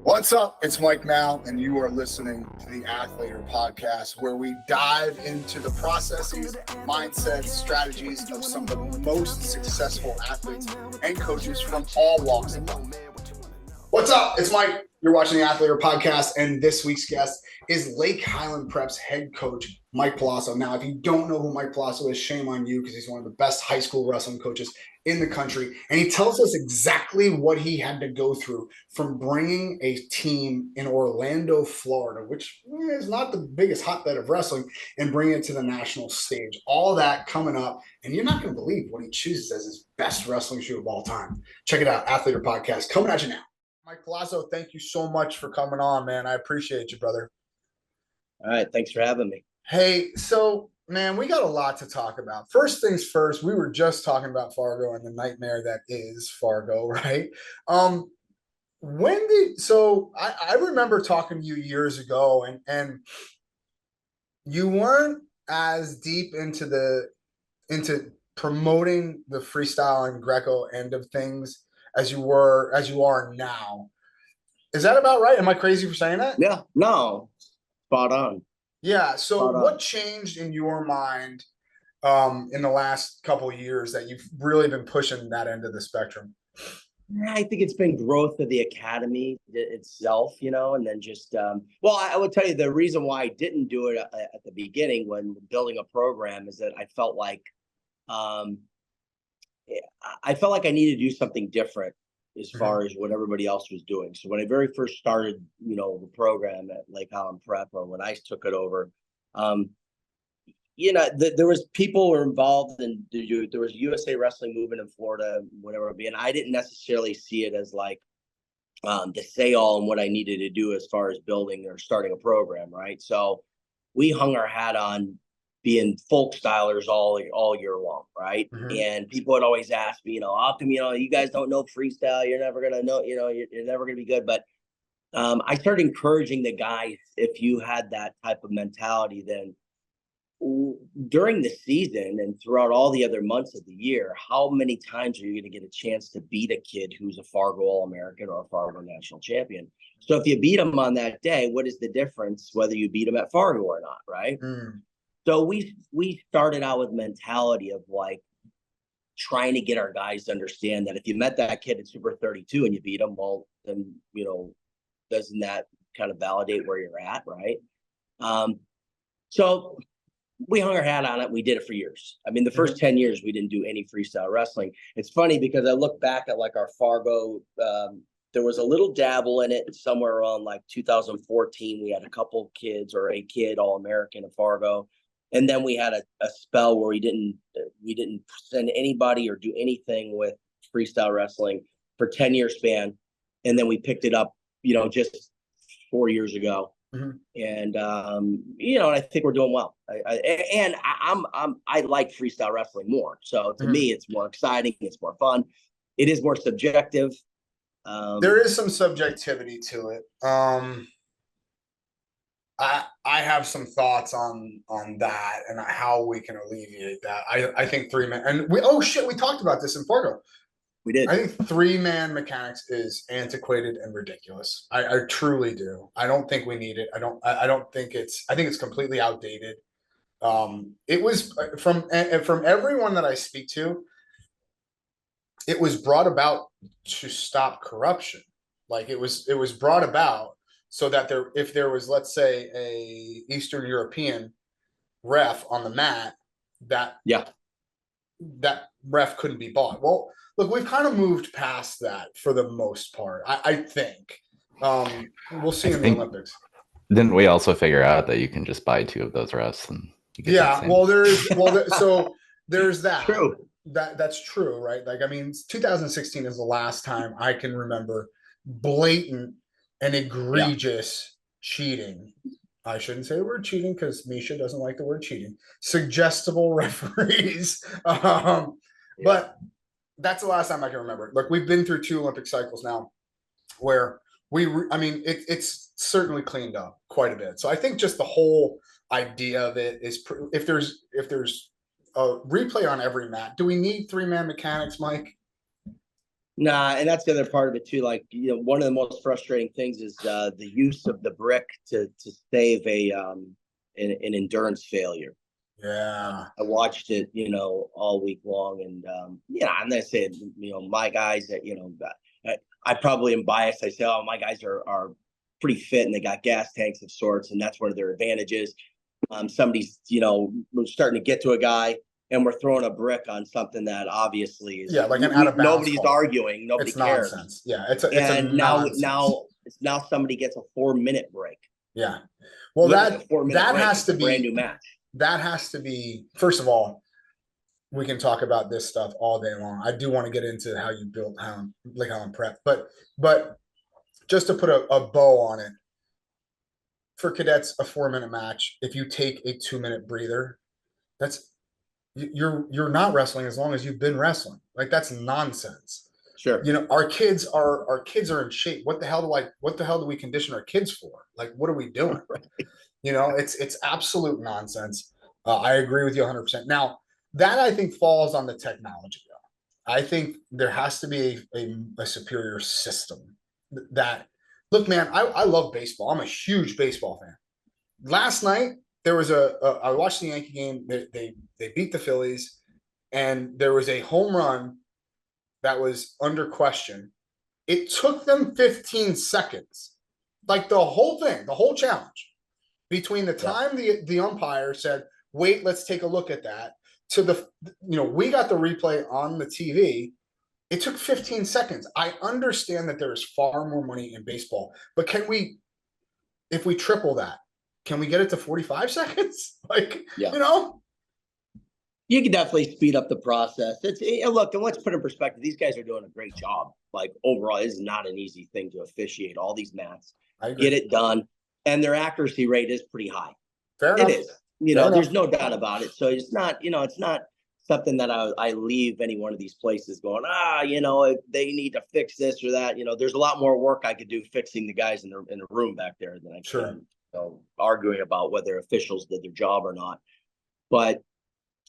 What's up? It's Mike Mal, and you are listening to the Athletor Podcast, where we dive into the processes, mindsets, strategies of some of the most successful athletes and coaches from all walks of life. What's up? It's Mike. You're watching the Athletor Podcast, and this week's guest is Lake Highland Prep's head coach, Mike Palazzo. Now, if you don't know who Mike Palazzo is, shame on you, because he's one of the best high school wrestling coaches in the country. And he tells us exactly what he had to go through from bringing a team in Orlando, Florida, which is not the biggest hotbed of wrestling, and bringing it to the national stage. All that coming up. And you're not going to believe what he chooses as his best wrestling shoe of all time. Check it out. Athletor Podcast coming at you now. Mike Palazzo, thank you so much for coming on, man. I appreciate you, brother. All right. Thanks for having me. Hey, so, man, we got a lot to talk about. First things first, we were just talking about Fargo and the nightmare that is Fargo, right? I remember talking to you years ago, and you weren't as deep into promoting the freestyle and Greco end of things as you are now. Is that about right? Am I crazy for saying that? Yeah, no, spot on. Yeah. So what changed in your mind in the last couple of years that you've really been pushing that end of the spectrum? I think it's been growth of the academy itself, and then just, I would tell you the reason why I didn't do it at the beginning when building a program is that I felt like I needed to do something different as far as what everybody else was doing. So when I very first started, the program at Lake Highland Prep, or when I took it over, there was people were involved in, there was USA Wrestling movement in Florida, whatever it be. And I didn't necessarily see it as like the say all and what I needed to do as far as building or starting a program. Right. So we hung our hat on being folk stylers all year long, right? Mm-hmm. And people would always ask me, how come, you guys don't know freestyle? You're never gonna know, you're never gonna be good. But I started encouraging the guys, if you had that type of mentality, then during the season and throughout all the other months of the year, how many times are you going to get a chance to beat a kid who's a Fargo All-American or a Fargo National Champion? So if you beat them on that day, what is the difference whether you beat them at Fargo or not, right? Mm. So we started out with mentality of like trying to get our guys to understand that if you met that kid at Super 32 and you beat them, well, then, doesn't that kind of validate where you're at, right? So we hung our hat on it. We did it for years. I mean, the first 10 years, we didn't do any freestyle wrestling. It's funny because I look back at like our Fargo, there was a little dabble in it somewhere around like 2014. We had a couple kids or a kid All-American at Fargo. And then we had a spell where we didn't send anybody or do anything with freestyle wrestling for 10-year span. And then we picked it up, just 4 years ago. Mm-hmm. And, and I think we're doing well. I like freestyle wrestling more. So to me, it's more exciting. It's more fun. It is more subjective. There is some subjectivity to it. I have some thoughts on that and how we can alleviate that. I think 3-man, and we talked about this in Fargo. We did. I think 3-man mechanics is antiquated and ridiculous. I truly do. I don't think we need it. I think it's completely outdated. It was from everyone that I speak to, it was brought about to stop corruption. Like it was brought about so that if there was, let's say, a Eastern European ref on the mat, that ref couldn't be bought. Well, look, we've kind of moved past that for the most part. I think we'll see in the Olympics. Didn't we also figure out that you can just buy 2 of those refs and so there's that. True. That's true, right? Like, I mean, 2016 is the last time I can remember blatant and egregious cheating. I shouldn't say the word cheating because Misha doesn't like the word cheating. Suggestible referees. But that's the last time I can remember. Look, we've been through 2 Olympic cycles now where it's certainly cleaned up quite a bit. So I think just the whole idea of it is if there's a replay on every mat, do we need 3-man mechanics, Mike? Nah, and that's the other part of it too. Like, one of the most frustrating things is the use of the brick to save an endurance failure. Yeah. I watched it, all week long, and and I said, my guys that, I probably am biased. I say, oh, my guys are pretty fit and they got gas tanks of sorts, and that's one of their advantages. Somebody's, starting to get to a guy, and we're throwing a brick on something that obviously is like an out of bounds nobody's call. Nobody it's cares. Nonsense. Yeah, it's a now somebody gets a 4-minute break. Yeah, well, that has to be brand new match. That has to be, first of all, we can talk about this stuff all day long. I do want to get into how you built Lake Highland Prep, but just to put a bow on it, for cadets, a 4-minute match, if you take a 2-minute breather, you're not wrestling as long as you've been wrestling. Like, that's nonsense. Sure. Our kids are in shape. What the hell do we condition our kids for? Like, what are we doing? Right. It's absolute nonsense. I agree with you 100%. Now, that I think falls on the technology, though. I think there has to be a superior system that, look, man, I love baseball. I'm a huge baseball fan. Last night, there was I watched the Yankee game. They beat the Phillies, and there was a home run that was under question. It took them 15 seconds, like the whole thing, the whole challenge, between the time the umpire said, wait, let's take a look at that, to we got the replay on the TV. It took 15 seconds. I understand that there is far more money in baseball, but if we triple that, can we get it to 45 seconds? You can definitely speed up the process. Look, and let's put in perspective, these guys are doing a great job. Like, overall, this is not an easy thing to officiate all these mats. I agree. Get it done. And their accuracy rate is pretty high. Fair enough. It is. There's no doubt about it. So it's not, it's not something that I leave any one of these places going, they need to fix this or that. There's a lot more work I could do fixing the guys in the room back there than I can arguing about whether officials did their job or not. But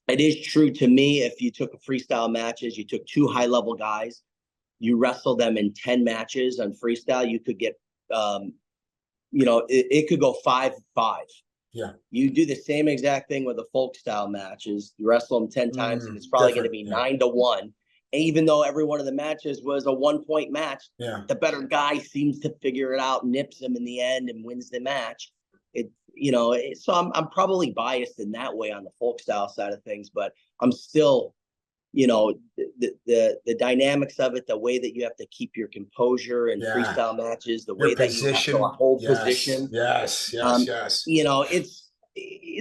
it is true to me, if you took a freestyle matches, you took 2 high-level guys, you wrestle them in 10 matches on freestyle, you could get, it could go 5-5. Yeah. You do the same exact thing with the folk style matches. You wrestle them 10 times, and it's probably going to be 9-1. And even though every one of the matches was a 1-point match, the better guy seems to figure it out, nips him in the end, and wins the match. So I'm probably biased in that way on the folk style side of things, but I'm still, the dynamics of it, the way that you have to keep your composure in freestyle matches, the way that you have to hold position. Yes.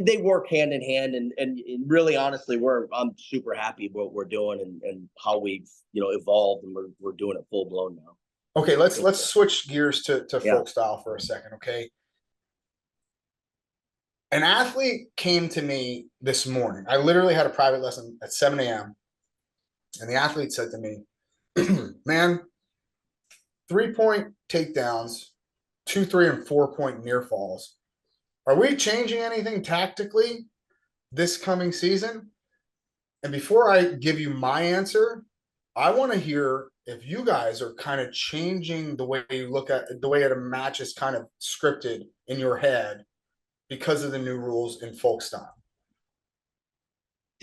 They work hand in hand, and really, honestly, I'm super happy with what we're doing and how we've, evolved, and we're doing it full blown now. Okay, let's switch gears to folk style for a second. Okay. An athlete came to me this morning. I literally had a private lesson at 7 a.m. And the athlete said to me, man, 3-point takedowns, 2, 3, and 4-point near falls. Are we changing anything tactically this coming season? And before I give you my answer, I want to hear if you guys are kind of changing the way you look at the way a match is kind of scripted in your head because of the new rules in folk style.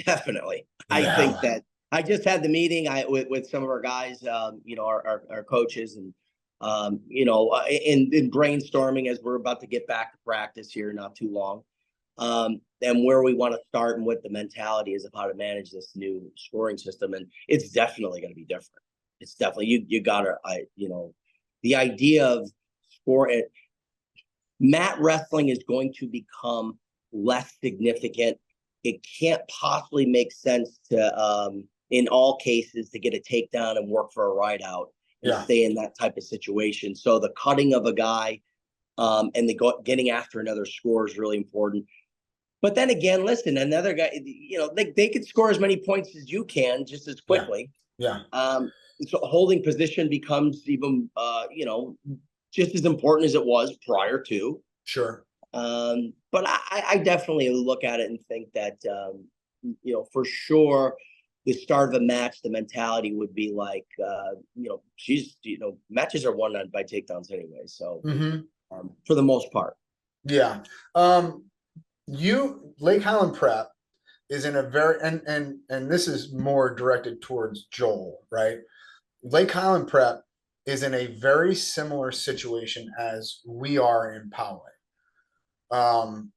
Brandywine. I think that I just had the meeting with some of our guys, our coaches, and in brainstorming as we're about to get back to practice here not too long, and where we want to start and what the mentality is of how to manage this new scoring system. And it's definitely going to be different. It's definitely, you gotta, the idea of scoring, mat wrestling is going to become less significant. It can't possibly make sense to, in all cases, to get a takedown and work for a ride out and stay in that type of situation. So the cutting of a guy and the getting after another score is really important. But then again, listen, another guy, they could score as many points as you can just as quickly. So holding position becomes even, just as important as it was prior to. Sure. But I definitely look at it and think that, for sure, the start of a match, the mentality would be like, matches are won by takedowns anyway. So for the most part. Yeah. Lake Highland Prep is in a very, and this is more directed towards Joel, right? Lake Highland Prep is in a very similar situation as we are in Poway. I'm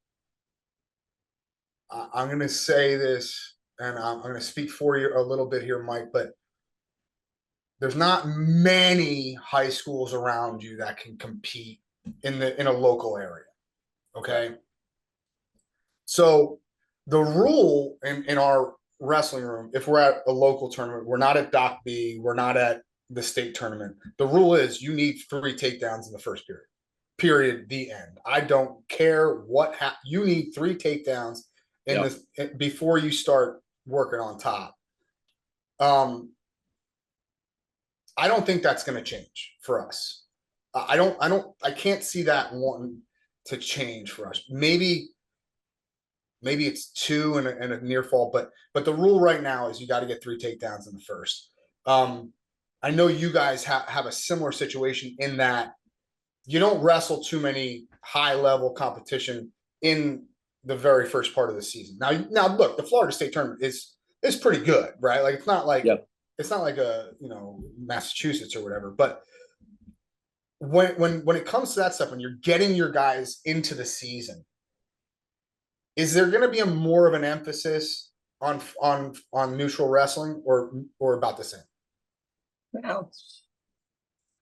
going to say this, and I'm going to speak for you a little bit here, Mike, but there's not many high schools around you that can compete in a local area. Okay. So the rule in our wrestling room, if we're at a local tournament, we're not at Doc B, we're not at the state tournament. The rule is you need 3 takedowns in the first period. Period. The end. I don't care what you need 3 takedowns in this before you start working on top. I don't think that's going to change for us. I can't see that wanting to change for us. Maybe it's 2 and a near fall, but the rule right now is you got to get 3 takedowns in the first. I know you guys have a similar situation in that you don't wrestle too many high level competition in the very first part of the season. Now look, the Florida State tournament is pretty good, right? Like it's not like it's not like a Massachusetts or whatever, but when it comes to that stuff, when you're getting your guys into the season, is there going to be more of an emphasis on neutral wrestling or about the same? Well,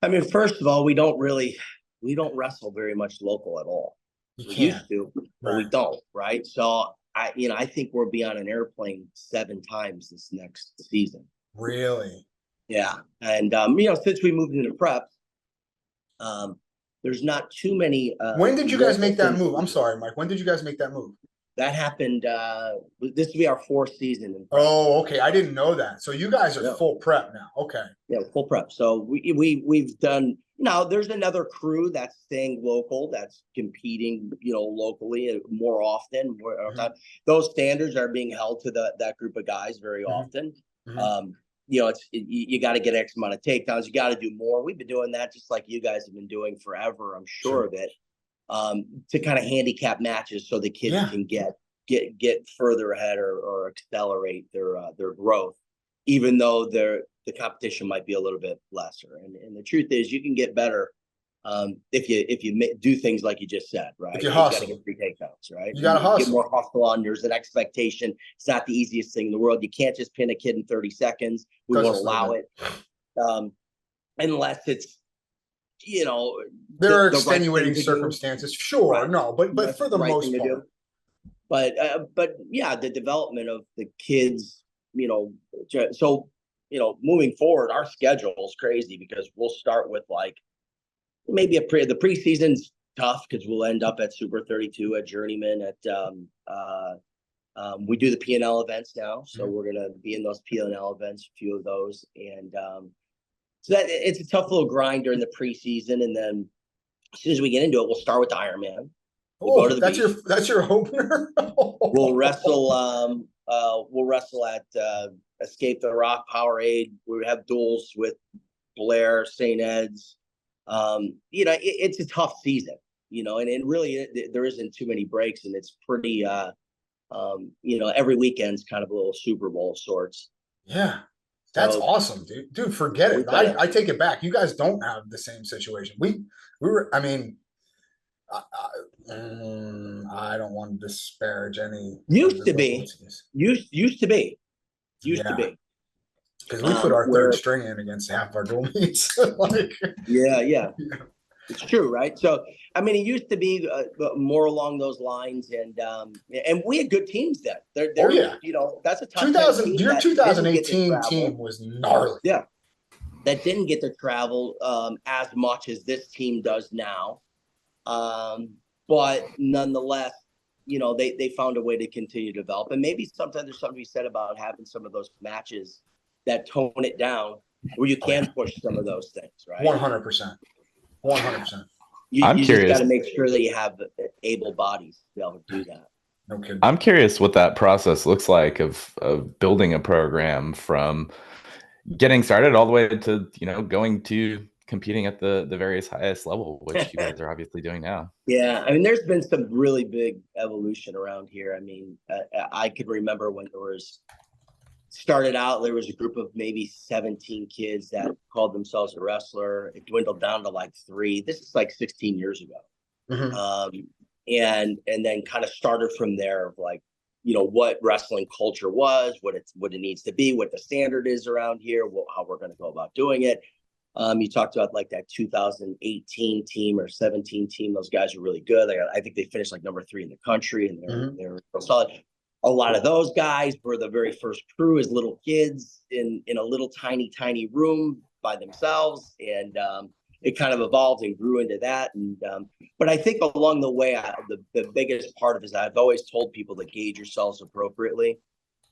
I mean, first of all, we don't wrestle very much local at all. We used to, but we don't, right? So I think we'll be on an airplane 7 times this next season. Really? Yeah. And since we moved into prep, there's not too many when did you guys make that move? I'm sorry, Mike. When did you guys make that move? That happened this will be our 4th season in prep. Oh, okay. I didn't know that. So you guys are full prep now. Okay. Yeah, full prep. So we've done there's another crew that's staying local, that's competing, locally more often. Those standards are being held to that group of guys very often. You got to get X amount of takedowns. You got to do more. We've been doing that just like you guys have been doing forever. I'm sure of it. To kind of handicap matches so the kids can get further ahead or accelerate their growth, even though the competition might be a little bit lesser. And the truth is, you can get better if you do things like you just said, right? If you hustle. got to get 3 takedowns, right? You got to hustle. Get more hustle on. There's an expectation. It's not the easiest thing in the world. You can't just pin a kid in 30 seconds. We won't allow it unless it's there are extenuating circumstances. Sure, right. No, but for the most part. But yeah, the development of the kids, so moving forward, our schedule is crazy because we'll start with like maybe the preseason's tough because we'll end up at Super 32 at Journeyman we do the P&L events now, so we're gonna be in those P&L events, a few of those, and so that it's a tough little grind during the preseason, and then as soon as we get into it, we'll start with the Ironman. We'll go to the that's your opener. We'll wrestle at Escape the Rock, Powerade. We have duels with Blair, St. Ed's. It's a tough season, and really there isn't too many breaks, and it's pretty every weekend's kind of a little Super Bowl of sorts. Yeah. That's awesome, dude. Dude, forget it. I take it back. You guys don't have the same situation. We were. I mean, I don't want to disparage any. Used to be. Because we put our third string in against half our dual meets. Yeah. It's true, right? So, I mean, it used to be more along those lines, and we had good teams then. That's a tough 2000. Your 2018 team was gnarly. Yeah, that didn't get to travel as much as this team does now, but nonetheless, they found a way to continue to develop, and maybe sometimes there's something to be said about having some of those matches that tone it down, where you can push some of those things, right? 100%. 100%. You just got to make sure that you have able bodies to be able to do that. No kidding. I'm curious what that process looks like of building a program from getting started all the way to, going to competing at the various highest level, which you guys are obviously doing now. Yeah, I mean, there's been some really big evolution around here. I mean, I could remember when there was a group of maybe 17 kids that called themselves a wrestler. It dwindled down to like 3. This is like 16 years ago. And then kind of started from there of like, what wrestling culture was, what it needs to be, what the standard is around here, how we're going to go about doing it. You talked about like that 2018 team or 17 team. Those guys are really good. I think they finished like number 3 in the country, and they're solid. A lot of those guys were the very first crew as little kids in a little tiny room by themselves. And it kind of evolved and grew into that. And but I think along the way, the biggest part of it is I've always told people to gauge yourselves appropriately,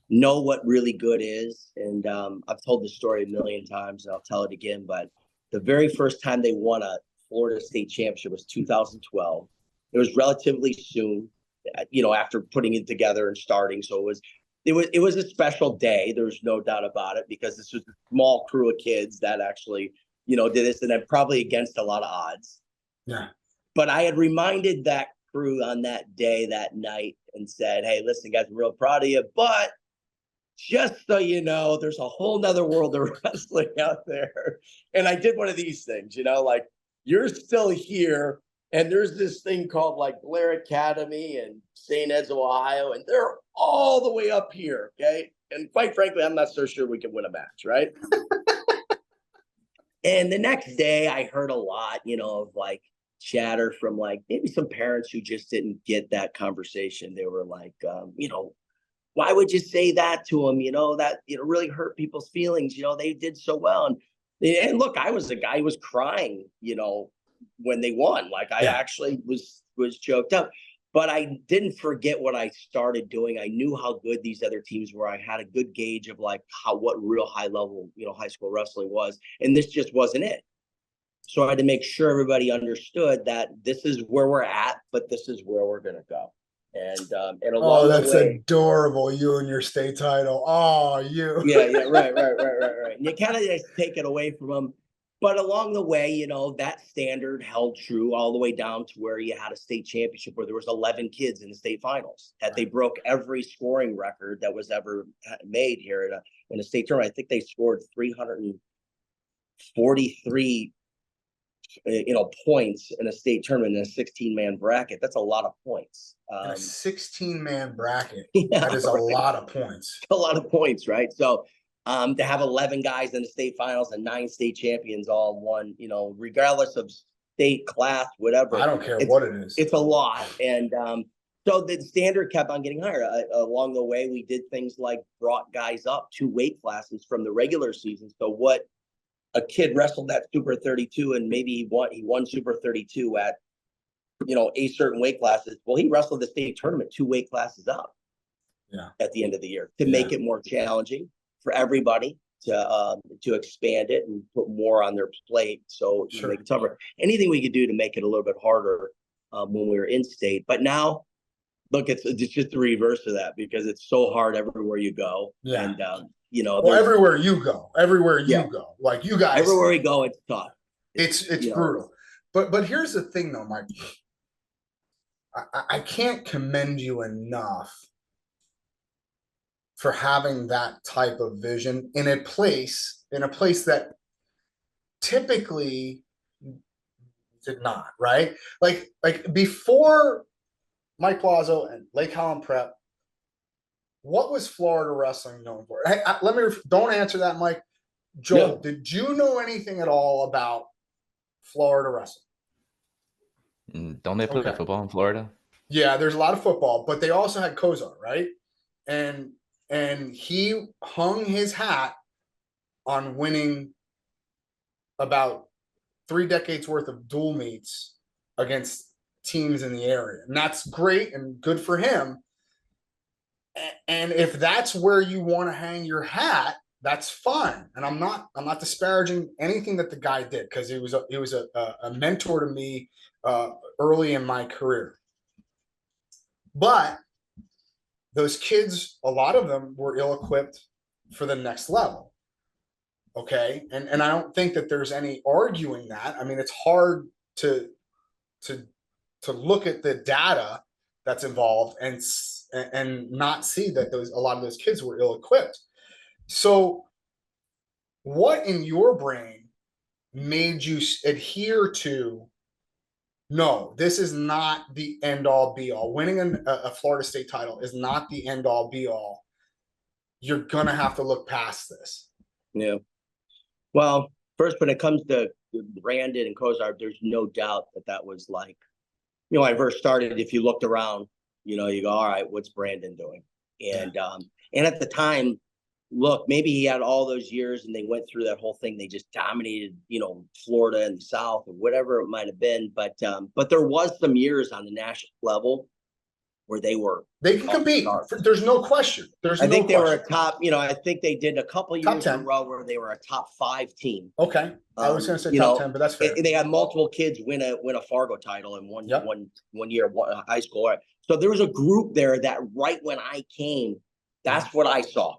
know what really good is. And I've told this story a million times, and I'll tell it again. But the very first time they won a Florida State championship was 2012. It was relatively soon, after putting it together and starting. So it was a special day. There's no doubt about it, because this was a small crew of kids that actually, did this, and then probably against a lot of odds. Yeah. But I had reminded that crew on that day, that night, and said, hey, listen, guys, I'm real proud of you, but just so you know, there's a whole nother world of wrestling out there. And I did one of these things, like, you're still here, and there's this thing called like Blair Academy and St. Ed's, Ohio, and they're all the way up here, okay? And quite frankly, I'm not so sure we can win a match, right? And the next day I heard a lot, of like chatter from like maybe some parents who just didn't get that conversation. They were like, why would you say that to them? That really hurt people's feelings. They did so well. And look, I was a guy who was crying, when they won. Like I actually was choked up. But I didn't forget what I started doing. I knew how good these other teams were. I had a good gauge of like what real high level, high school wrestling was. And this just wasn't it. So I had to make sure everybody understood that this is where we're at, but this is where we're going to go. And along that's the way, adorable. You and your state title. Oh, you. Yeah, right. And you kind of just take it away from them. But along the way, that standard held true all the way down to where you had a state championship where there was 11 kids in the state finals. That they broke every scoring record that was ever made here in a state tournament. I think they scored 343 points in a state tournament in a 16-man bracket. That's a lot of points. In a 16-man bracket. That is a lot of points. A lot of points, right? So to have 11 guys in the state finals and 9 state champions all won, regardless of state class, whatever. I don't care what it is. It's a lot. And so the standard kept on getting higher. Along the way, we did things like brought guys up 2 weight classes from the regular season. So what a kid wrestled at Super 32 and maybe he won Super 32 at, a certain weight classes. Well, he wrestled the state tournament 2 weight classes up at the end of the year to make it more challenging for everybody to expand it and put more on their plate. So to make it tougher. Anything we could do to make it a little bit harder when we were in state. But now, look, it's just the reverse of that, because it's so hard everywhere you go. Yeah. And, everywhere you go, like you guys, everywhere we go, it's tough. It's brutal. But here's the thing though, Mike, I can't commend you enough for having that type of vision in a place that typically did not, right? Like before Mike Palazzo and Lake Highland Prep, what was Florida wrestling known for? Hey, don't answer that, Mike. Joel, did you know anything at all about Florida wrestling? Don't they play football in Florida? Yeah, there's a lot of football, but they also had Kozar, right? And he hung his hat on winning about 3 decades worth of dual meets against teams in the area. And that's great and good for him. And if that's where you want to hang your hat, that's fine. And I'm not disparaging anything that the guy did, because he was a mentor to me early in my career. But those kids, a lot of them were ill-equipped for the next level. Okay. And I don't think that there's any arguing that. I mean, it's hard to look at the data that's involved and not see that a lot of those kids were ill-equipped. So what in your brain made you adhere to, no, this is not the end all be all. Winning a Florida State title is not the end all be all. You're going to have to look past this. Yeah. Well, first, when it comes to Brandon and Kozar, there's no doubt that was like, when I first started, if you looked around, you go, all right, what's Brandon doing? And at the time, look, maybe he had all those years and they went through that whole thing. They just dominated, Florida and the South or whatever it might have been. But there was some years on the national level where they can compete. There's no question. I think they were a top, I think they did a couple years in a row where they were a top 5 team. Okay. I was going to say top 10, but that's fair. They had multiple kids win a Fargo title in one year, high school. So there was a group there that right when I came, that's what I saw.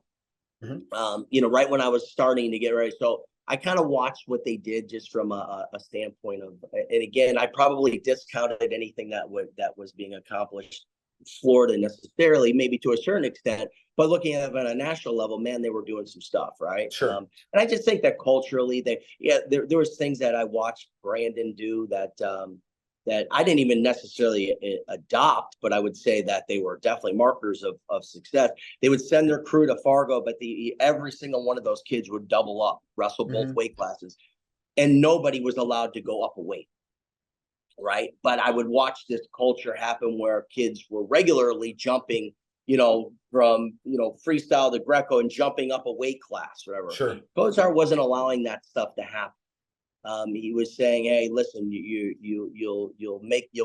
Mm-hmm. Right when I was starting to get ready. So I kind of watched what they did just from a standpoint of, and again, I probably discounted anything that was being accomplished Florida necessarily, maybe to a certain extent, but looking at it on a national level, man, they were doing some stuff, right? Sure. And I just think that culturally, there was things that I watched Brandon do that I didn't even necessarily adopt, but I would say that they were definitely markers of success. They would send their crew to Fargo, but every single one of those kids would double up, wrestle both weight classes, and nobody was allowed to go up a weight. Right. But I would watch this culture happen where kids were regularly jumping, from, freestyle to Greco and jumping up a weight class, whatever. Sure. Kozar wasn't allowing that stuff to happen. He was saying, hey, listen, you'll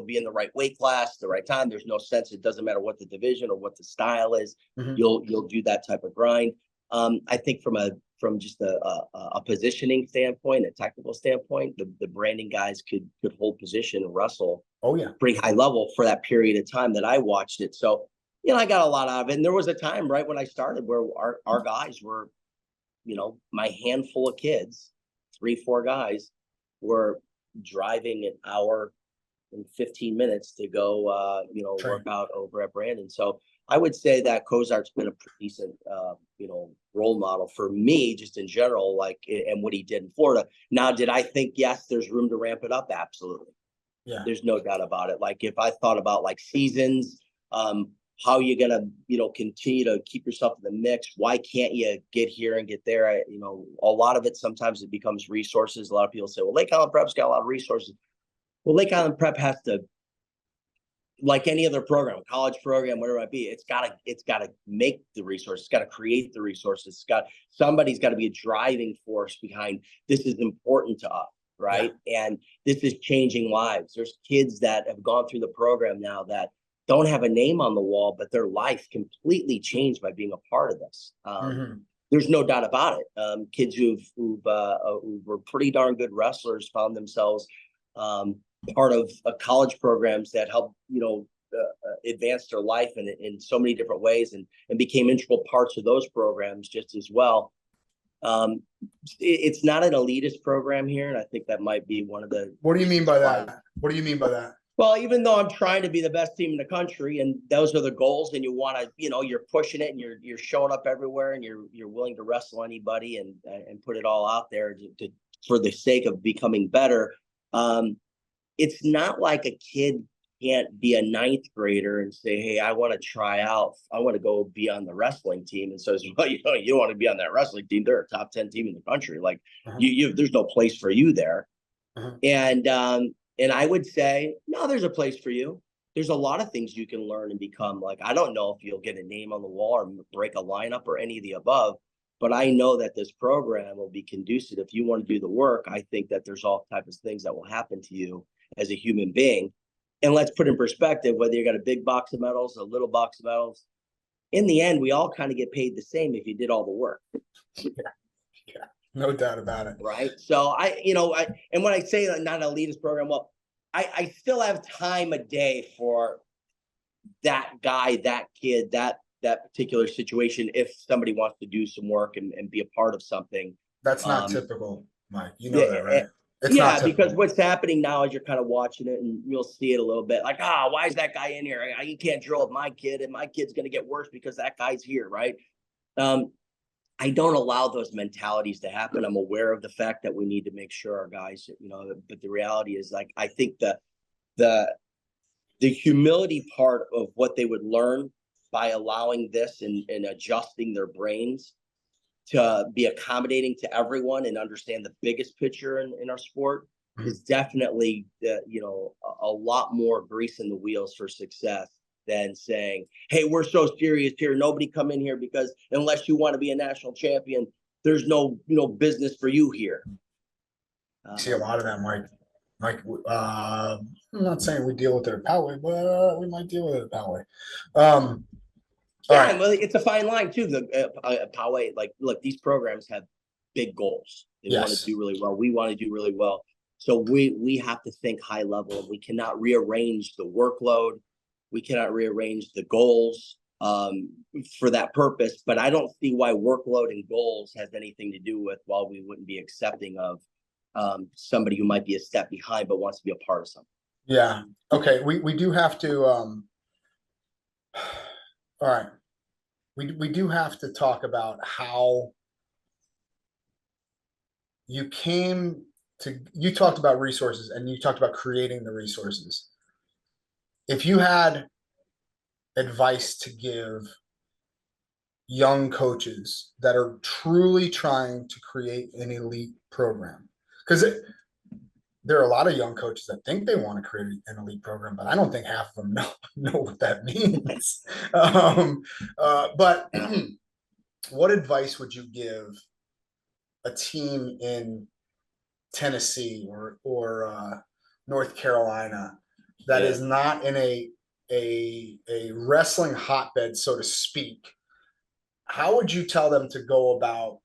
be in the right weight class, the right time. There's no sense. It doesn't matter what the division or what the style is. Mm-hmm. You'll do that type of grind. I think from just a positioning standpoint, a technical standpoint, the branding guys could hold position and wrestle. Oh yeah, pretty high level for that period of time that I watched it. So I got a lot out of it. And there was a time right when I started where our guys were, my handful of kids, 3-4 guys, were driving an hour and 15 minutes to go, work out over at Brandon. So I would say that Kozar's been a pretty decent, role model for me, just in general, and what he did in Florida. Now, did I think, yes, there's room to ramp it up? Absolutely. Yeah. There's no doubt about it. Like, if I thought about seasons, how you going to, continue to keep yourself in the mix? Why can't you get here and get there? A lot of it, sometimes it becomes resources. A lot of people say, well, Lake Highland Prep's got a lot of resources. Well, Lake Highland Prep has to, like any other program, college program, whatever it might be, it's gotta make the resources, it's gotta create the resources. Somebody's got to be a driving force behind this is important to us, right? Yeah. And this is changing lives. There's kids that have gone through the program now that don't have a name on the wall, but their life completely changed by being a part of this. There's no doubt about it. Kids who were pretty darn good wrestlers found themselves part of college programs that helped, advance their life in so many different ways and became integral parts of those programs just as well. It's not an elitist program here, and I think that might be one of the. What do you mean by that? What do you mean by that? Well, even though I'm trying to be the best team in the country, and those are the goals, and you want to, you're pushing it, and you're showing up everywhere, and you're willing to wrestle anybody and put it all out there for the sake of becoming better. It's not like a kid can't be a 9th grader and say, hey, I want to try out. I want to go be on the wrestling team. And says, well, you don't want to be on that wrestling team. They're a top 10 team in the country. Like there's no place for you there. And I would say, no, there's a place for you. There's a lot of things you can learn and become. Like, I don't know if you'll get a name on the wall or break a lineup or any of the above, but I know that this program will be conducive. If you want to do the work, I think that there's all types of things that will happen to you as a human being. And let's put in perspective, whether you got a big box of medals, a little box of medals, in the end, we all kind of get paid the same if you did all the work. Yeah, no doubt about it. Right. So and when I say that not an elitist program, well, I still have time a day for that guy, that kid, that that particular situation if somebody wants to do some work and be a part of something. That's not typical, Mike. You know that, right? It's yeah, because what's happening now is you're kind of watching it and you'll see it a little bit like, why is that guy in here? You can't drill with my kid, and my kid's going to get worse because that guy's here, right? I don't allow those mentalities to happen. I'm aware of the fact that we need to make sure our guys, but the reality is, like, I think the humility part of what they would learn by allowing this and adjusting their brains to be accommodating to everyone and understand the biggest picture in our sport is definitely, a lot more grease in the wheels for success than saying, hey, we're so serious here. Nobody come in here because unless you want to be a national champion, there's no business for you here. I see a lot of that, Mike. I'm not saying we deal with it that way, but we might deal with it that way. Yeah, well, it's a fine line too. The Poway, like, look, these programs have big goals. They want to do really well. We want to do really well. So we have to think high level. We cannot rearrange the workload. We cannot rearrange the goals for that purpose. But I don't see why workload and goals has anything to do with why we wouldn't be accepting of somebody who might be a step behind but wants to be a part of something. Yeah. Okay. We do have to. All right. We do have to talk about how you talked about resources and you talked about creating the resources. If you had advice to give young coaches that are truly trying to create an elite program, because there are a lot of young coaches that think they want to create an elite program, but I don't think half of them know what that means. But what advice would you give a team in Tennessee or North Carolina that is not in a wrestling hotbed, so to speak? How would you tell them to go about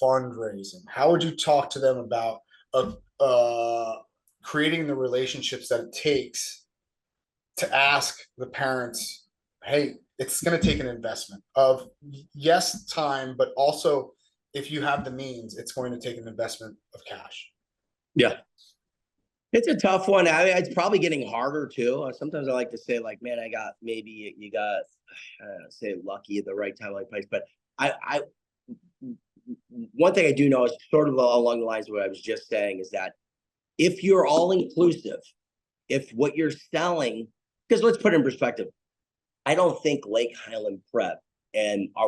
fundraising? How would you talk to them about creating the relationships that it takes to ask the parents, hey, it's going to take an investment of, yes, time, but also if you have the means, it's going to take an investment of cash. Yeah. It's a tough one. I mean, it's probably getting harder too. Sometimes I like to say, like, man, you got say lucky at the right time, like place. But I one thing I do know is sort of along the lines of what I was just saying is that if you're all inclusive, if what you're selling, because let's put it in perspective, I don't think Lake Highland Prep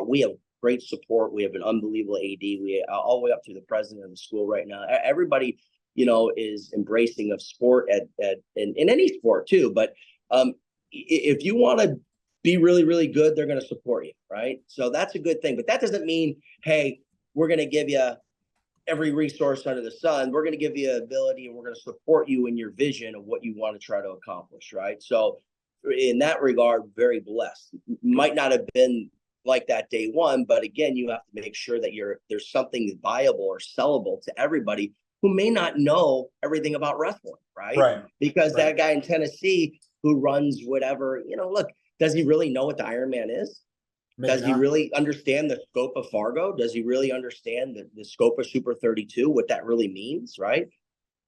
we have great support. We have an unbelievable AD. We all the way up to the president of the school right now. Everybody, is embracing of sport in any sport too. But if you want to be really, really good, they're going to support you, right? So that's a good thing. But that doesn't mean, hey, we're going to give you every resource under the sun. We're going to give you ability, and we're going to support you in your vision of what you want to try to accomplish, right? So in that regard, very blessed. Might not have been like that day one, but again, you have to make sure that there's something viable or sellable to everybody who may not know everything about wrestling, right? Because that guy in Tennessee who runs whatever, look, does he really know what the Ironman is? Does he really understand the scope of Fargo? Does he really understand the scope of Super 32, what that really means, right?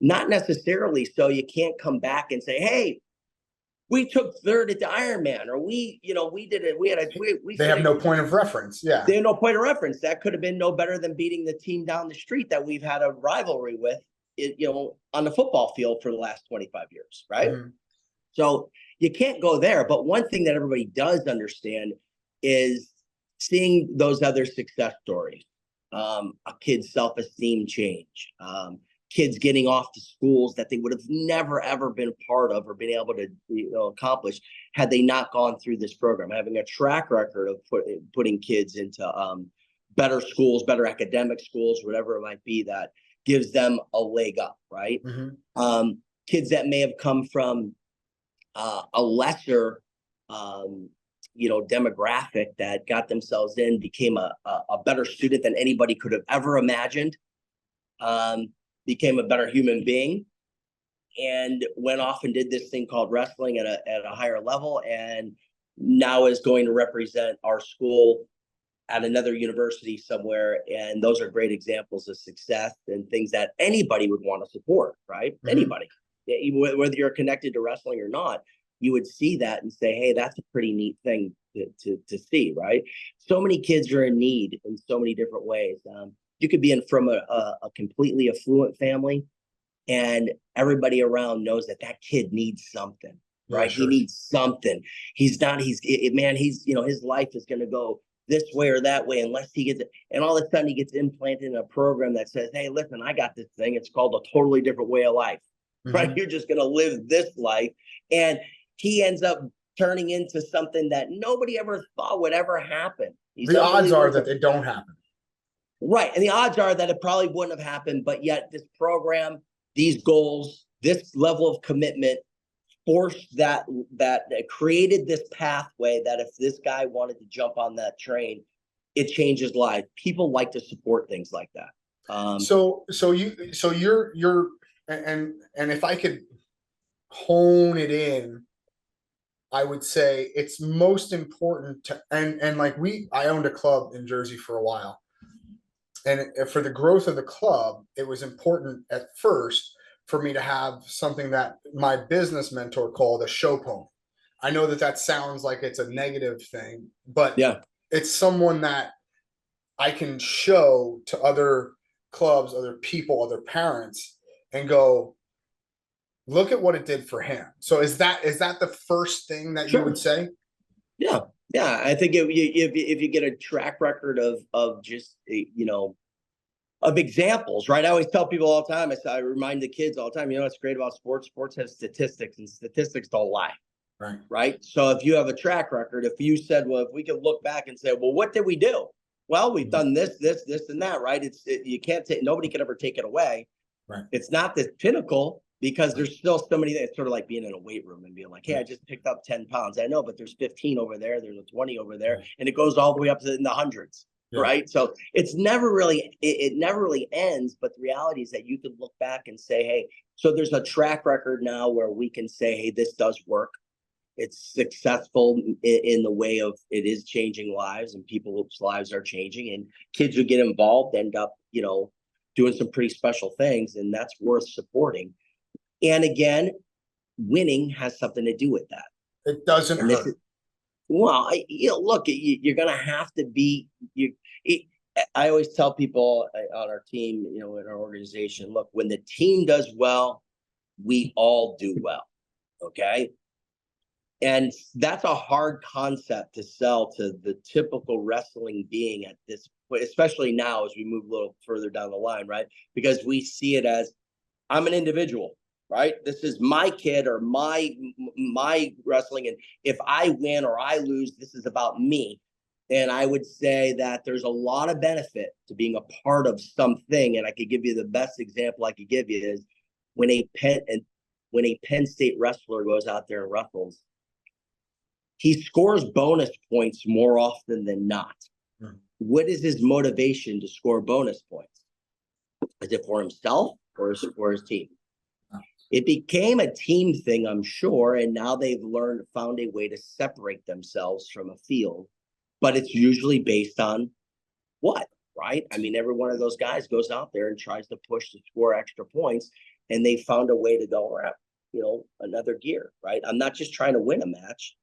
Not necessarily. So you can't come back and say, hey, we took third at the Ironman, or we did it. They have no point of reference. Yeah. They have no point of reference. That could have been no better than beating the team down the street that we've had a rivalry with, on the football field for the last 25 years, right? Mm-hmm. So you can't go there. But one thing that everybody does understand is seeing those other success stories, a kid's self-esteem change, kids getting off to schools that they would have never, ever been part of or been able to accomplish had they not gone through this program, having a track record of putting kids into better schools, better academic schools, whatever it might be, that gives them a leg up, right? Mm-hmm. Kids that may have come from a lesser demographic that got themselves in, became a better student than anybody could have ever imagined, became a better human being, and went off and did this thing called wrestling at a higher level, and now is going to represent our school at another university somewhere. And those are great examples of success and things that anybody would want to support, right? Mm-hmm. Anybody, whether you're connected to wrestling or not, you would see that and say, hey, that's a pretty neat thing to see, right? So many kids are in need in so many different ways. You could be from a completely affluent family, and everybody around knows that kid needs something, right? Yeah, sure. He needs something. His life is going to go this way or that way unless he gets it. And all of a sudden he gets implanted in a program that says, hey, listen, I got this thing. It's called a totally different way of life, right? You're just going to live this life. And he ends up turning into something that nobody ever thought would ever happen. The odds are that they don't happen. Right. And the odds are that it probably wouldn't have happened, but yet this program, these goals, this level of commitment forced that created this pathway that if this guy wanted to jump on that train, it changes lives. People like to support things like that. So you're and if I could hone it in, I would say it's most important to, and like I owned a club in Jersey for a while. And for the growth of the club, it was important at first for me to have something that my business mentor called a show pony. I know that sounds like it's a negative thing, but yeah, it's someone that I can show to other clubs, other people, other parents, and go, look at what it did for him. So is that the first thing that you would say? Yeah. Yeah. I think if you get a track record of just, of examples, right? I always tell people all the time, I remind the kids all the time, what's great about sports? Sports has statistics, and statistics don't lie. Right. So if you have a track record, if you said, well, if we could look back and say, well, what did we do? Well, we've done this, and that, right? You can't take, nobody can ever take it away. Right. It's not the pinnacle because there's still so many. It's sort of like being in a weight room and being like, hey, I just picked up 10 pounds. I know, but there's 15 over there. There's a 20 over there. And it goes all the way up to in the hundreds. Yeah. Right. So it's never really, it never really ends. But the reality is that you could look back and say, hey, so there's a track record now where we can say, hey, this does work. It's successful in the way of it is changing lives, and people's lives are changing, and kids who get involved end up, doing some pretty special things, and that's worth supporting. And again, winning has something to do with that. It doesn't hurt. Well, look, you're going to have to be. I always tell people on our team, in our organization, look, when the team does well, we all do well. Okay. And that's a hard concept to sell to the typical wrestling being at this point, especially now as we move a little further down the line, right? Because we see it as, I'm an individual, right? This is my kid or my wrestling. And if I win or I lose, this is about me. And I would say that there's a lot of benefit to being a part of something. And I could give you the best example I could give you is when a Penn State wrestler goes out there and wrestles, he scores bonus points more often than not. Mm-hmm. What is his motivation to score bonus points? Is it for himself or is it for his team? It became a team thing, I'm sure, and now they've found a way to separate themselves from a field, but it's usually based on what, right? I mean, every one of those guys goes out there and tries to push to score extra points, and they found a way to go around, another gear, right? I'm not just trying to win a match.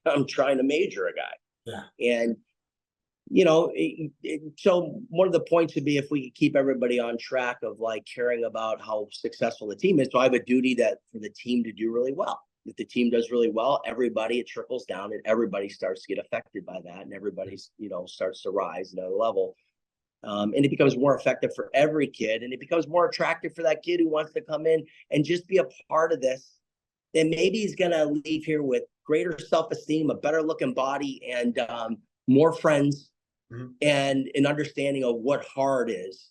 I'm trying to major a guy. Yeah. And, so one of the points would be if we could keep everybody on track of like caring about how successful the team is. So I have a duty for the team to do really well. If the team does really well, it trickles down and everybody starts to get affected by that. And everybody, starts to rise another level. And it becomes more effective for every kid. And it becomes more attractive for that kid who wants to come in and just be a part of this. And maybe he's going to leave here with greater self-esteem, a better looking body, and more friends, mm-hmm. and an understanding of what hard is,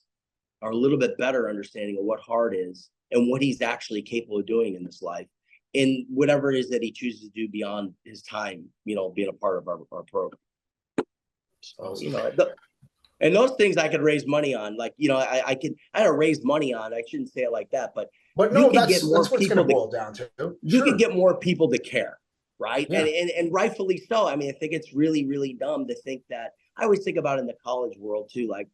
or a little bit better understanding of what hard is and what he's actually capable of doing in this life, in whatever it is that he chooses to do beyond his time, being a part of our program. So, and those things I could raise money on, like, I don't raise money on, I shouldn't say it like that, but no, that's what it's going to boil down to. You could get more people to care. right? Yeah. And rightfully so. I mean, I think it's really, really dumb to think that. I always think about in the college world too, like,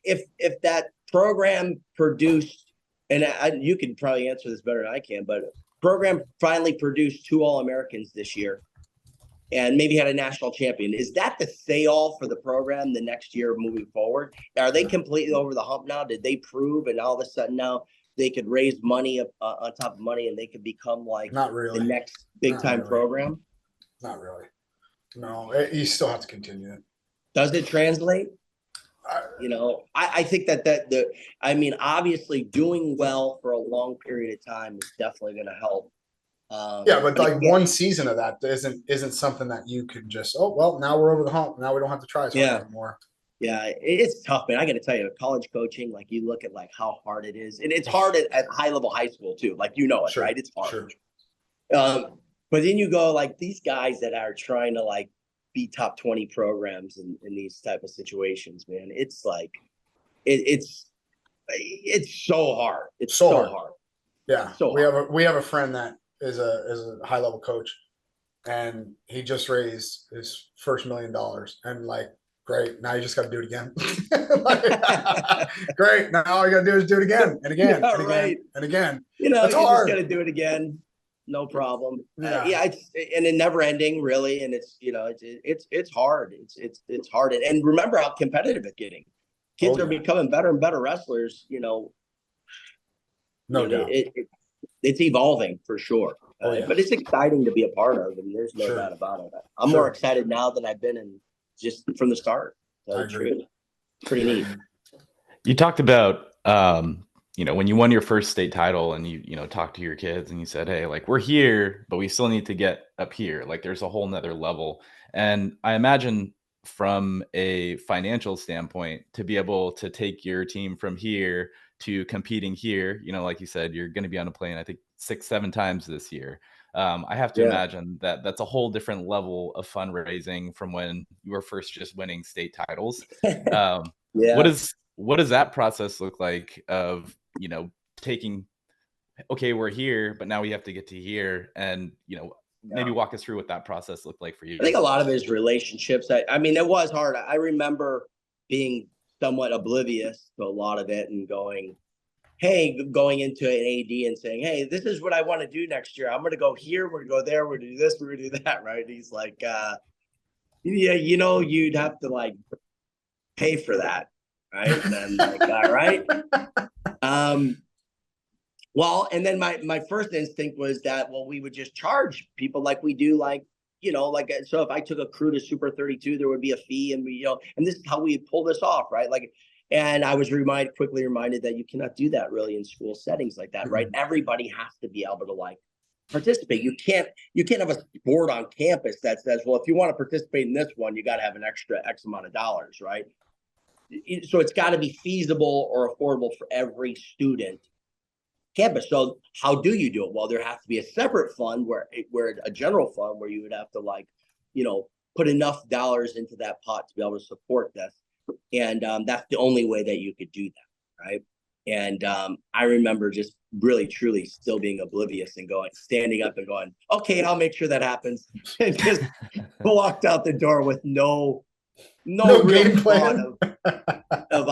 if that program produced, and you can probably answer this better than I can, but program finally produced 2 All-Americans this year and maybe had a national champion, is that the say-all for the program the next year moving forward? Are they completely over the hump now? Did they prove, and all of a sudden now they could raise money on top of money and they could become like Not really. the next big-time program? Not really. No, you still have to continue it. Does it translate? I think that I mean, obviously doing well for a long period of time is definitely going to help. Yeah, but like one season of that isn't something that you could just, oh, well, now we're over the hump. Now we don't have to try as hard anymore. Yeah, it's tough, man. I got to tell you, college coaching, like you look at like how hard it is, and it's hard at high level high school too. Like, it, right? It's hard. Sure. But then you go like these guys that are trying to like be top 20 programs in these type of situations, man. It's like it's so hard. It's so hard. Yeah. We have a friend that is a high level coach, and he just raised his first $1 million, and like, great, now you just got to do it again. Great, now all you got to do is do it again and again and again and again. It's hard. Just got to do it again. No problem. It's and it never ending really. And it's, it's hard. It's hard. And remember how competitive it's getting. Kids are becoming better and better wrestlers, No doubt. It's evolving for sure. But it's exciting to be a part of, and there's no doubt about it. I'm more excited now than I've been in just from the start. I agree. Pretty neat. You talked about when you won your first state title and you talked to your kids and you said, hey, like, we're here, but we still need to get up here. Like, there's a whole nother level. And I imagine from a financial standpoint, to be able to take your team from here to competing here, like you said, you're going to be on a plane, I think 6-7 times this year. I have to imagine that that's a whole different level of fundraising from when you were first just winning state titles. What does that process look like of, taking, okay, we're here, but now we have to get to here, and, maybe walk us through what that process looked like for you? I think a lot of it is relationships. I mean, it was hard. I remember being somewhat oblivious to a lot of it and going into an AD and saying, hey, this is what I want to do next year. I'm going to go here. We're going to go there. We're going to do this. We're going to do that. Right. And he's like, you'd have to like pay for that. Right. And I'm like, all right. Well, and then my first instinct was that, we would just charge people like we do, so if I took a crew to Super 32, there would be a fee, and and this is how we pull this off, right? And I was quickly reminded that you cannot do that really in school settings like that, right? Everybody has to be able to participate. You can't have a sport on campus that says, well, if you want to participate in this one, you got to have an extra X amount of dollars, right? So it's got to be feasible or affordable for every student campus. So how do you do it? Well, there has to be a separate fund where a general fund where you would have to put enough dollars into that pot to be able to support this. And that's the only way that you could do that. Right. And I remember just really, truly still being oblivious and standing up and going, okay, I'll make sure that happens. And just walked out the door with no real thought of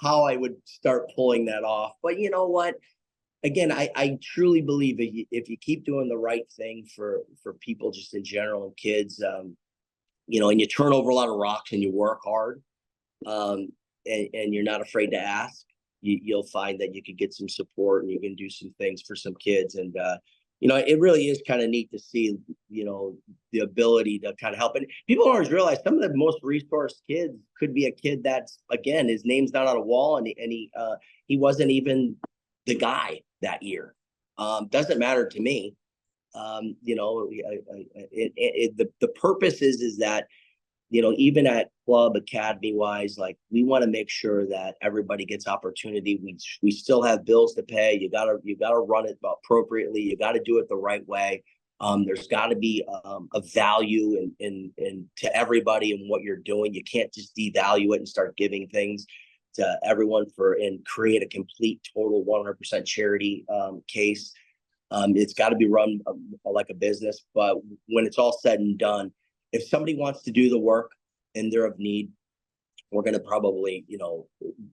how I would start pulling that off. But you know what? Again, I truly believe if you keep doing the right thing for people just in general and kids, and you turn over a lot of rocks and you work hard, and you're not afraid to ask, you'll find that you could get some support and you can do some things for some kids. And, it really is kind of neat to see, the ability to kind of help. And people don't always realize some of the most resourced kids could be a kid that's, again, his name's not on a wall and he wasn't even the guy that year. Doesn't matter to me. The purpose is that, even at club academy wise, like we want to make sure that everybody gets opportunity. We still have bills to pay. You gotta run it appropriately. You got to do it the right way. There's got to be a value in to everybody in what you're doing. You can't just devalue it and start giving things to everyone and create a complete total 100% charity case. It's got to be run like a business. But when it's all said and done, if somebody wants to do the work and they're of need, we're going to probably,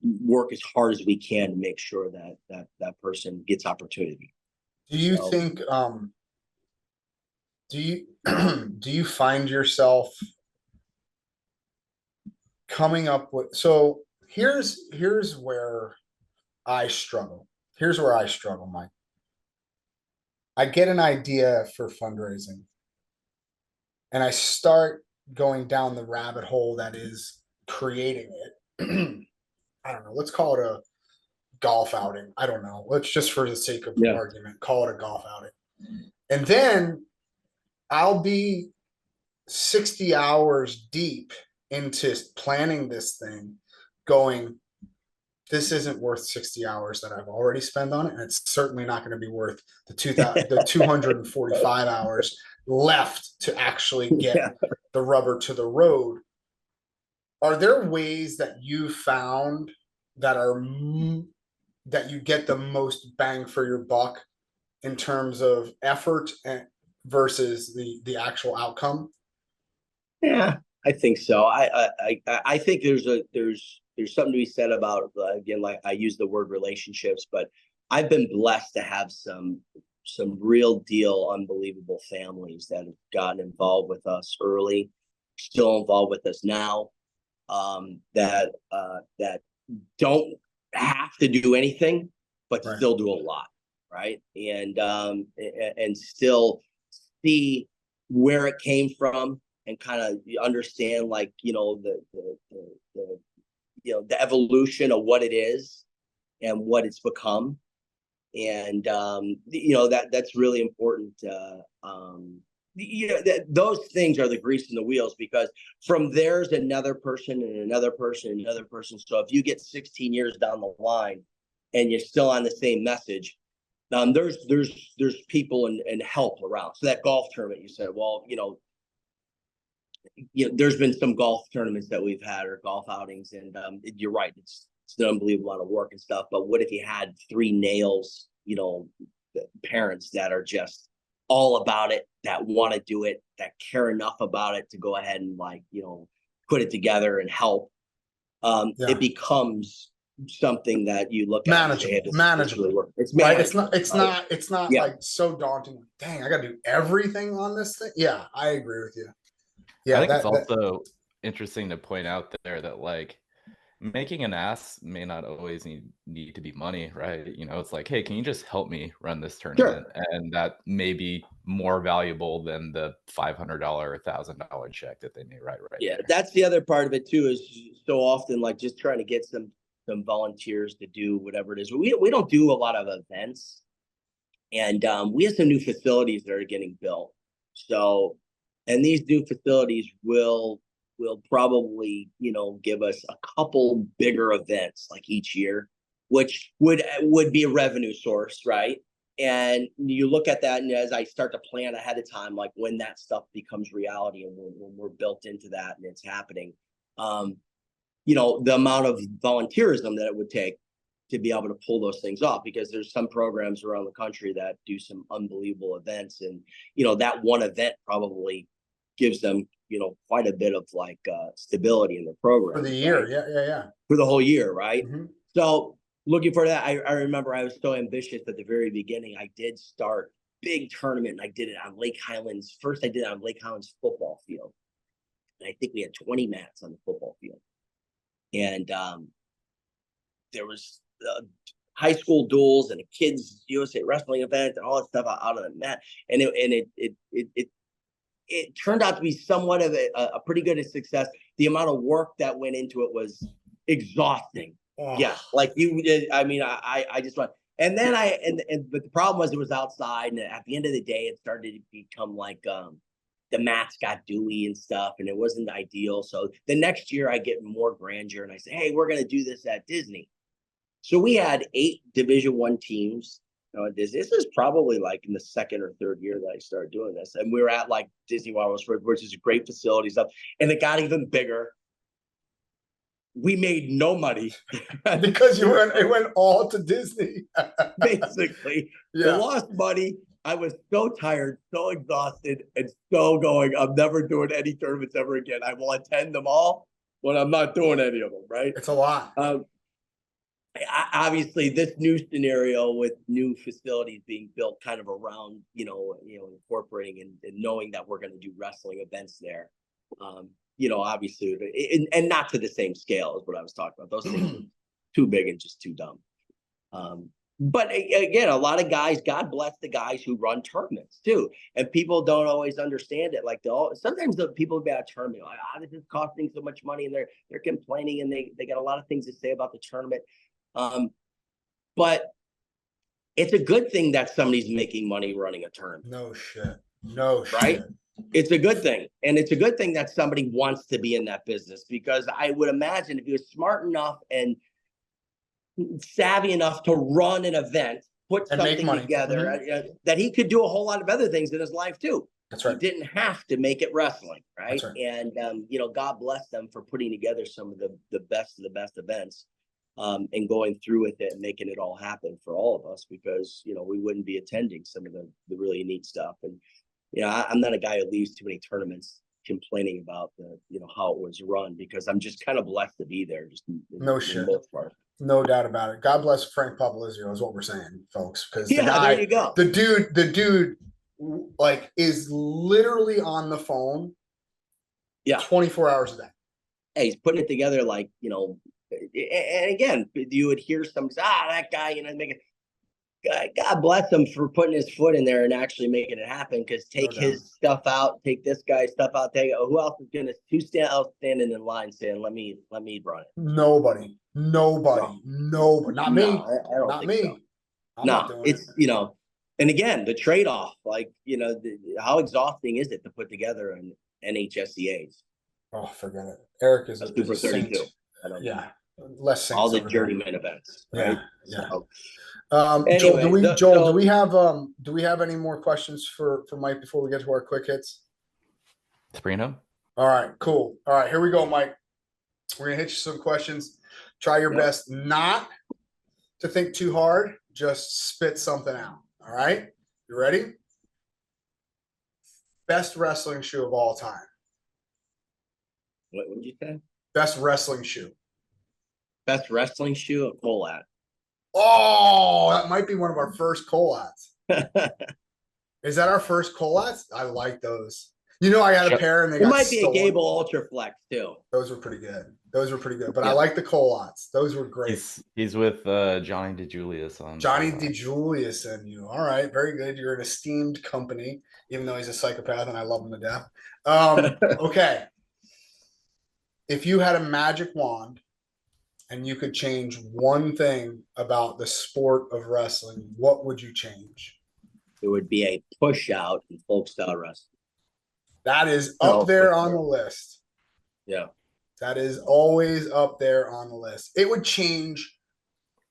work as hard as we can to make sure that person gets opportunity. Do you think, do you find yourself coming up with, so here's where I struggle. Here's where I struggle, Mike. I get an idea for fundraising and I start going down the rabbit hole that is creating it. I don't know. Let's call it a golf outing. I don't know. Let's just, for the sake of argument, call it a golf outing. And then I'll be 60 hours deep into planning this thing, going, this isn't worth 60 hours that I've already spent on it. And it's certainly not going to be worth the 245 hours left to actually get the rubber to the road. Are there ways that you found that you get the most bang for your buck in terms of effort versus the actual outcome? Yeah, I think so. I think there's something to be said about, again, like I use the word relationships, but I've been blessed to have some real deal unbelievable families that have gotten involved with us early, still involved with us now, that don't have to do anything, but still do a lot, right? And still see where it came from and kind of understand, like, the evolution of what it is and what it's become. And that's really important. Those things are the grease in the wheels, because from there's another person and another person and another person. So if you get 16 years down the line and you're still on the same message, there's people and help around. So that golf tournament, you said, well, there's been some golf tournaments that we've had, or golf outings, and you're right, it's an unbelievable amount of work and stuff. But what if you had 3 nails, parents that are just all about it, that want to do it, that care enough about it to go ahead and, like, put it together and help. It becomes something that you look at. Manageable. Really, it's manageable. Right. It's not like so daunting. Dang, I got to do everything on this thing. Yeah, I agree with you. Yeah, I think it's also interesting to point out there that, like, making an ass may not always need to be money, right? It's like, hey, can you just help me run this tournament? Sure. And that may be more valuable than the $500 or $1,000 check that they may write there. That's the other part of it too, is so often, like, just trying to get some volunteers to do whatever it is. We don't do a lot of events, and we have some new facilities that are getting built. So, and these new facilities will probably, give us a couple bigger events like each year, which would be a revenue source, right? And you look at that, and as I start to plan ahead of time, like when that stuff becomes reality and when we're built into that and it's happening, the amount of volunteerism that it would take to be able to pull those things off, because there's some programs around the country that do some unbelievable events, and that one event probably gives them quite a bit of, like, stability in the program for the year. Right? Yeah For the whole year, right? Mm-hmm. So looking for that, I remember I was so ambitious at the very beginning. I did start big tournament, and I did it on Lake Highlands. First, I did it on Lake Highlands football field, and I think we had 20 mats on the football field, and there was high school duels and a kids USA wrestling event and all that stuff out of the mat, and it turned out to be somewhat of a pretty good success. The amount of work that went into it was exhausting. Oh. Yeah, like you did. I mean, I just went, and then but the problem was it was outside, and at the end of the day, it started to become like the mats got dewy and stuff, and it wasn't ideal. So the next year, I get more grandeur, and I say, hey, we're going to do this at Disney. So we had 8 Division I teams. This is probably like in the second or third year that I started doing this, and we were at, like, Disney World, which is a great facility stuff, and it got even bigger. we made no money because it went all to Disney. basically. We lost money. I was so tired, so exhausted, and so going, I'm never doing any tournaments ever again. I will attend them all, but I'm not doing any of them, right? It's a lot. Obviously, this new scenario with new facilities being built kind of around, incorporating and knowing that we're going to do wrestling events there, obviously, and not to the same scale as what I was talking about. Those things are too big and just too dumb. But again, a lot of guys, God bless the guys who run tournaments too. And people don't always understand it. Like sometimes the people about a tournament, like, this is costing so much money, and they're complaining, and they got a lot of things to say about the tournament. But it's a good thing that somebody's making money running a tournament. No shit. Right? It's a good thing. And it's a good thing that somebody wants to be in that business, because I would imagine if he was smart enough and savvy enough to run an event, put something together, that he could do a whole lot of other things in his life too. That's right. He didn't have to make it wrestling, right? That's right. And God bless them for putting together some of the best of the best events, and going through with it and making it all happen for all of us, because we wouldn't be attending some of the really neat stuff. And I'm not a guy who leaves too many tournaments complaining about how it was run, because I'm just kind of blessed to be there. Just no shit. In most part. No doubt about it. God bless Frank Palazzo is what we're saying, folks. Because there you go. The dude, like, is literally on the phone. 24 hours a day. Hey, he's putting it together, like, and again, you would hear some, that guy, God bless him for putting his foot in there and actually making it happen. Because his stuff out, take this guy's stuff out. Who else is gonna? Who's standing in line saying, "Let me run it"? Nobody. Not me. I don't not think me. So. No, it's and again, the trade-off, like how exhausting is it to put together an NHSCA's? Oh, forget it. Eric is a Super 32. Less saints all the journeyman events, right? Yeah. So, anyway, Joel, do we have any more questions for Mike before we get to our quick hits? Sabrina? All right, cool. All right, here we go, Mike. We're gonna hit you some questions. Try your best not to think too hard. Just spit something out. All right, you ready? Best wrestling shoe of all time. What did you say? Best wrestling shoe. Best wrestling shoe, a Colat. Oh, that might be one of our first Colats. Is that our first Colats? I like those. I got a pair and they got might stolen. Be a Gable Ultra Flex too. Those were pretty good. But I like the Colats. Those were great. He's with Johnny DeJulius on Johnny DeJulius and you. All right, very good. You're an esteemed company, even though he's a psychopath and I love him to death. Okay. If you had a magic wand and you could change one thing about the sport of wrestling, what would you change? It would be a push out in folk style wrestling. That is up there on the list. Yeah. That is always up there on the list. It would change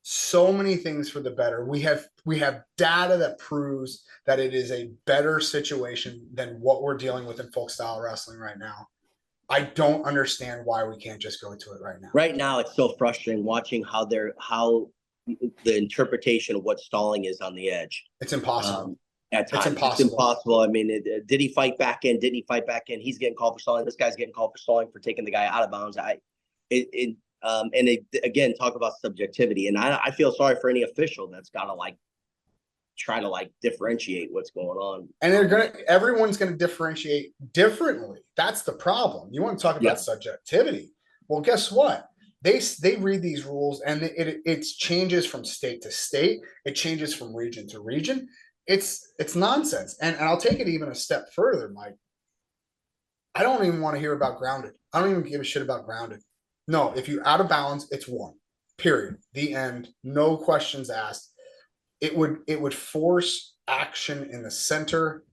so many things for the better. We have data that proves that it is a better situation than what we're dealing with in folk style wrestling right now. I don't understand why we can't just go to it right now. Right now, it's so frustrating watching how the interpretation of what stalling is on the edge. It's impossible. At times, it's impossible. I mean, did he fight back in? Didn't he fight back in? He's getting called for stalling. This guy's getting called for stalling for taking the guy out of bounds. Again, talk about subjectivity. And I feel sorry for any official that's got to try to differentiate what's going on. And everyone's gonna differentiate differently. That's the problem. You want to talk about subjectivity? Well, guess what? They read these rules and it changes from state to state. It changes from region to region. It's nonsense. And I'll take it even a step further, Mike. I don't even want to hear about grounded. I don't even give a shit about grounded. No, if you're out of bounds, it's one. Period. The end. No questions asked. It would force action in the center.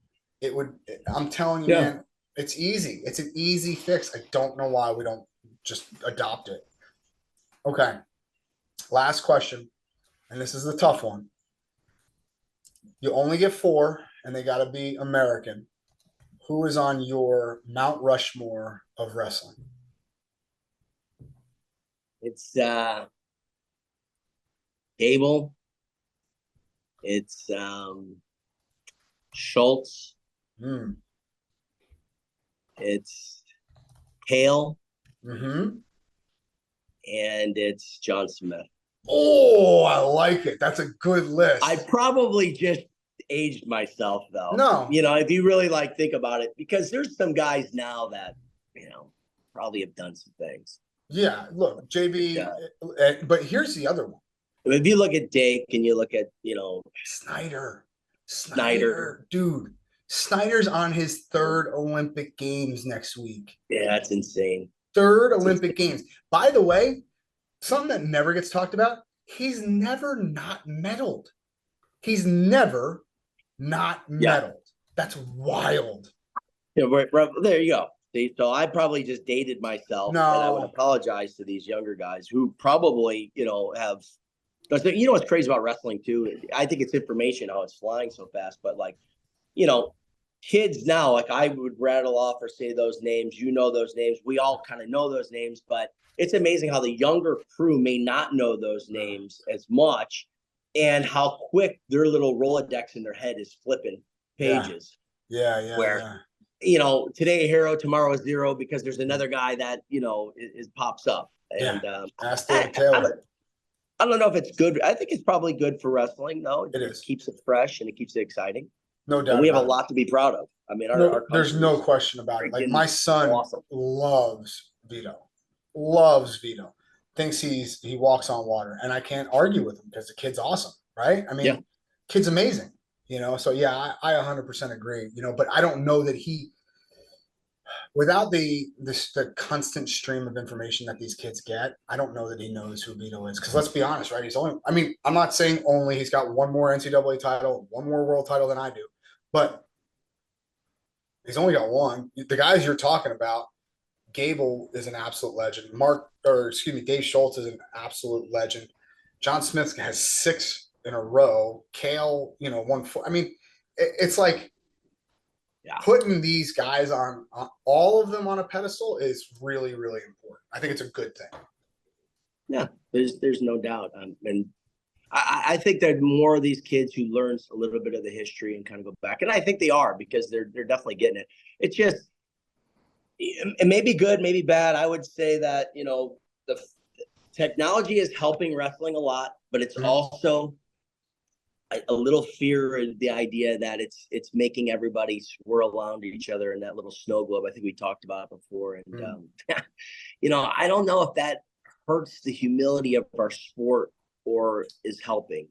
I'm telling you, man, it's easy. It's an easy fix. I don't know why we don't just adopt it. Okay. Last question. And this is the tough one. You only get 4 and they got to be American. Who is on your Mount Rushmore of wrestling? It's Gable. It's Schultz. It's Hale. And it's John Smith. Oh, I like it. That's a good list. I probably just aged myself, though. No. If you really think about it, because there's some guys now that, probably have done some things. Yeah, look, JB, but here's the other one. If you look at Dake and you look at, Snyder. Dude, Snyder's on his 3rd Olympic Games next week. Yeah, that's insane. 3rd Olympic Games. By the way, something that never gets talked about, he's never not medaled. He's never not medaled. That's wild. Yeah, there you go. See, so I probably just dated myself. No. And I would apologize to these younger guys who probably, have. What's crazy about wrestling, too? I think it's information, how it's flying so fast. But, kids now, I would rattle off or say those names. Those names. We all kind of know those names. But it's amazing how the younger crew may not know those names as much and how quick their little Rolodex in their head is flipping pages. Yeah. Where, today a hero, tomorrow a zero, because there's another guy that, is pops up. And Ask David Taylor. I don't know if it's good. I think it's probably good for wrestling, though. It keeps it fresh and it keeps it exciting. No doubt. And we have a lot to be proud of. I mean, there's no question about it. My son loves Vito. Thinks he walks on water, and I can't argue with him because the kid's awesome, right? I mean, kid's amazing, So yeah, I 100% agree. But I don't know that he, without the constant stream of information that these kids get, I don't know that he knows who Vito is. Because let's be honest, right? I'm not saying only he's got one more NCAA title, one more world title than I do, but he's only got one. The guys you're talking about, Gable is an absolute legend. Dave Schultz is an absolute legend. John Smith has 6 in a row. Kale, 1 4. I mean, it's putting these guys on all of them on a pedestal is really, really important. I think it's a good thing. Yeah, there's no doubt. And I think that more of these kids who learn a little bit of the history and kind of go back, and I think they are, because they're definitely getting it. It's just, it may be good, maybe bad. I would say that, the technology is helping wrestling a lot, but it's also a little fear of the idea that it's making everybody swirl around each other in that little snow globe. I think we talked about it before. And, I don't know if that hurts the humility of our sport or is helping.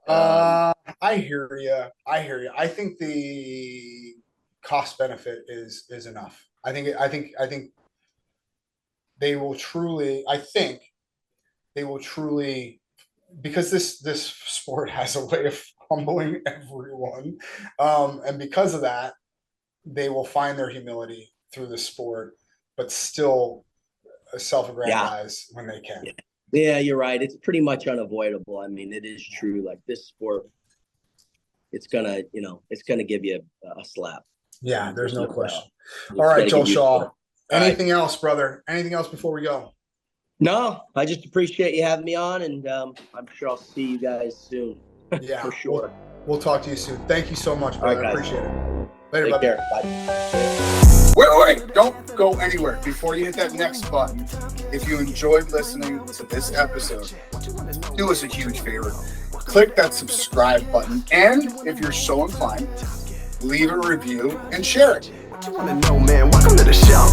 I hear you. I think the cost benefit is enough. I think they will truly, because this sport has a way of humbling everyone. And because of that, they will find their humility through the sport, but still self-aggrandize when they can. Yeah, you're right. It's pretty much unavoidable. I mean, it is true. Like this sport, it's gonna give you a slap. Yeah, there's no question. All right, Joel Shaw. Anything else, brother? Anything else before we go? No, I just appreciate you having me on, and I'm sure I'll see you guys soon. Yeah, for sure. We'll talk to you soon. Thank you so much, brother. I appreciate it. Later, Take buddy. care. Bye. Wait. Don't go anywhere. Before you hit that next button, if you enjoyed listening to this episode, do us a huge favor. Click that subscribe button. And if you're so inclined, leave a review and share it. What you want to know, man? Welcome to the show.